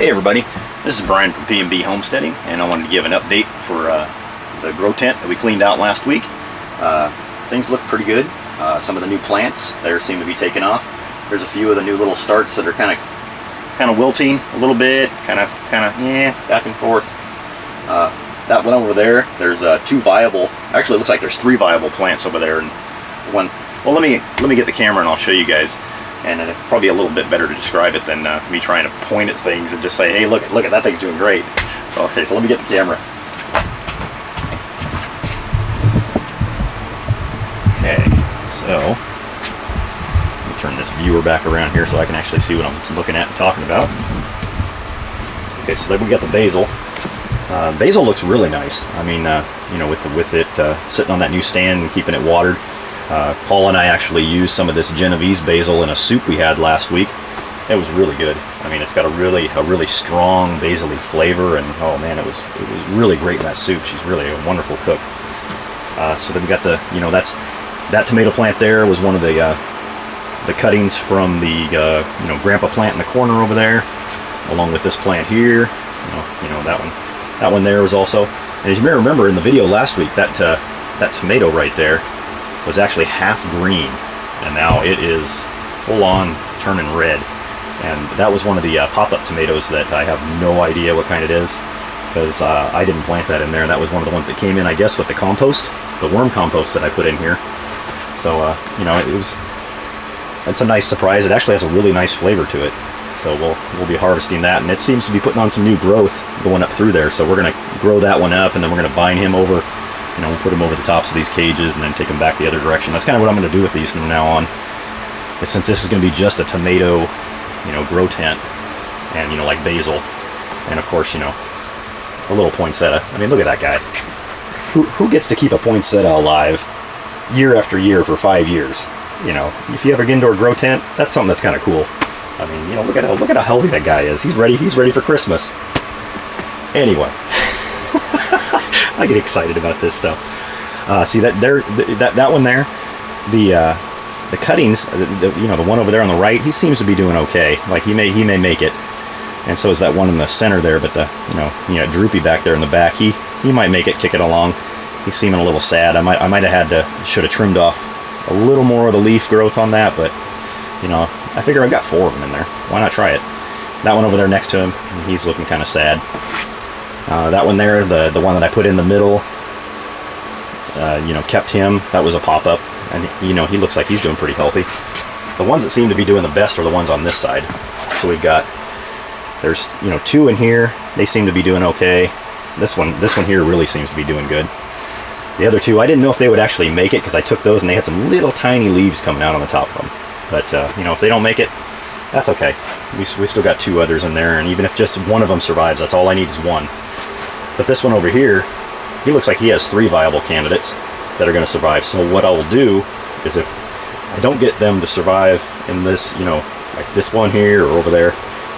Hey everybody, this is Brian from PNB Homesteading, and I wanted to give an update for the grow tent that we cleaned out last week. Things look pretty good. Some of the new plants there seem to be taking off. There's a few of the new little starts that are kind of wilting a little bit, kind of back and forth. That one over there, there's two viable. Actually, it looks like there's three viable plants over there, and one. Well, let me get the camera and I'll show you guys. And it's probably a little bit better to describe it than me trying to point at things and just say, hey, look at that thing's doing great. Okay, so let me get the camera. Okay, so let me turn this viewer back around here so I can actually see what I'm looking at and talking about. Okay, so then we got the basil. Basil looks really nice. I mean, you know, with it sitting on that new stand and keeping it watered. Paula and I actually used some of this Genovese basil in a soup we had last week. It was really good. I mean, it's got a really strong basil-y flavor, and oh man, it was really great in that soup. She's really a wonderful cook. So then we got that tomato plant there was one of the cuttings from the grandpa plant in the corner over there, along with this plant here. You know that one there was also. And as you may remember in the video last week, that tomato right there was actually half green, and now it is full on turning red. And that was one of the pop-up tomatoes that I have no idea what kind it is, because I didn't plant that in there. That was one of the ones that came in, I guess, with the compost, the worm compost that I put in here. So you know, it's a nice surprise. It actually has a really nice flavor to it. So we'll be harvesting that, and it seems to be putting on some new growth going up through there. So we're gonna grow that one up, and then we're gonna vine him over. You know, we'll put them over the tops of these cages and then take them back the other direction. That's kind of what I'm going to do with these from now on. And since this is going to be just a tomato, grow tent, and like basil, and of course, a little poinsettia. I mean, look at that guy. Who gets to keep a poinsettia alive year after year for 5 years? If you have an indoor grow tent, that's something that's kind of cool. I mean, look at how healthy that guy is. He's ready for Christmas. Anyway. I get excited about this stuff. See that one there, the cuttings, the one over there on the right, he seems to be doing okay. Like he may make it, and so is that one in the center there. But Droopy back there in the back, he might make it, kick it along. He's seeming a little sad. I should have trimmed off a little more of the leaf growth on that, but I figure I've got 4 of them in there. Why not try it? That one over there next to him, he's looking kind of sad. That one there, the one that I put in the middle, kept him. That was a pop-up, and he looks like he's doing pretty healthy. The ones that seem to be doing the best are the ones on this side. So there's 2 in here. They seem to be doing okay. This one here really seems to be doing good. The other 2, I didn't know if they would actually make it, because I took those and they had some little tiny leaves coming out on the top of them. But if they don't make it, that's okay. We still got 2 others in there, and even if just one of them survives, that's all I need is one. But this one over here, he looks like he has 3 viable candidates that are going to survive. So what I will do is, if I don't get them to survive in this, like this one here or over there,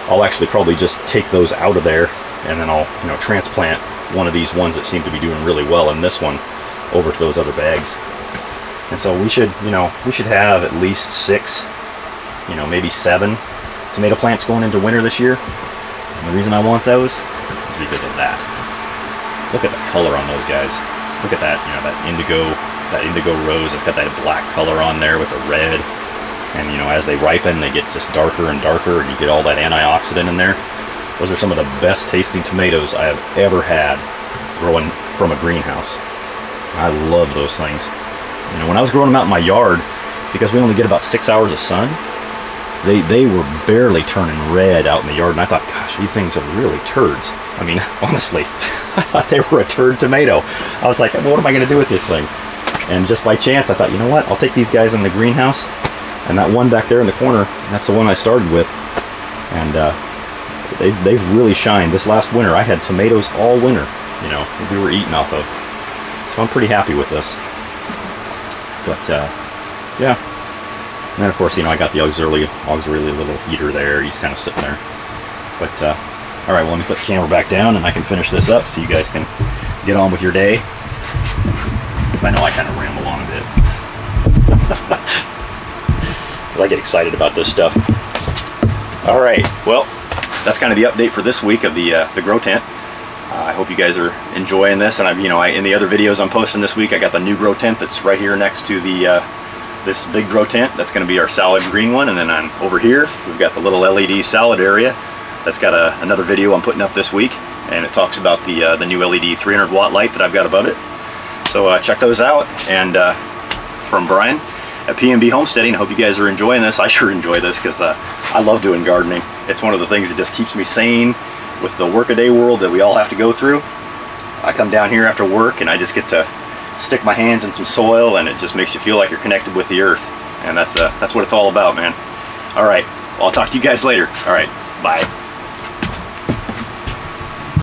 I'll actually probably just take those out of there, and then I'll, transplant one of these ones that seem to be doing really well in this one over to those other bags. And so we should have at least 6, maybe 7 tomato plants going into winter this year. And the reason I want those is because of that. Look at the color on those guys. Look at that, that indigo rose. It's got that black color on there with the red. And as they ripen, they get just darker and darker, and you get all that antioxidant in there. Those are some of the best tasting tomatoes I have ever had growing from a greenhouse. I love those things. When I was growing them out in my yard, because we only get about 6 hours of sun, they were barely turning red out in the yard, and I thought, gosh, these things are really turds. I mean, honestly, I thought they were a turd tomato. I was like, well, what am I going to do with this thing? And just by chance, I thought, you know what? I'll take these guys in the greenhouse, and that one back there in the corner, that's the one I started with. And they've really shined. This last winter, I had tomatoes all winter, we were eating off of. So I'm pretty happy with this. But, yeah. And then, of course, I got the auxiliary little heater there. He's kind of sitting there. But, all right, well, let me put the camera back down, and I can finish this up so you guys can get on with your day. I know I kind of ramble on a bit. Because I get excited about this stuff. All right, well, that's kind of the update for this week of the grow tent. I hope you guys are enjoying this, and in the other videos I'm posting this week, I got the new grow tent that's right here next to the this big grow tent. That's going to be our salad green one, and then over here we've got the little LED salad area. That's got another video I'm putting up this week, and it talks about the new LED 300 watt light that I've got above it. So check those out. And from Brian at PNB Homesteading, I hope you guys are enjoying this. I sure enjoy this because I love doing gardening. It's one of the things that just keeps me sane with the workaday world that we all have to go through. I come down here after work and I just get to stick my hands in some soil, and it just makes you feel like you're connected with the earth. And that's what it's all about, man. All right, well, I'll talk to you guys later. All right, bye.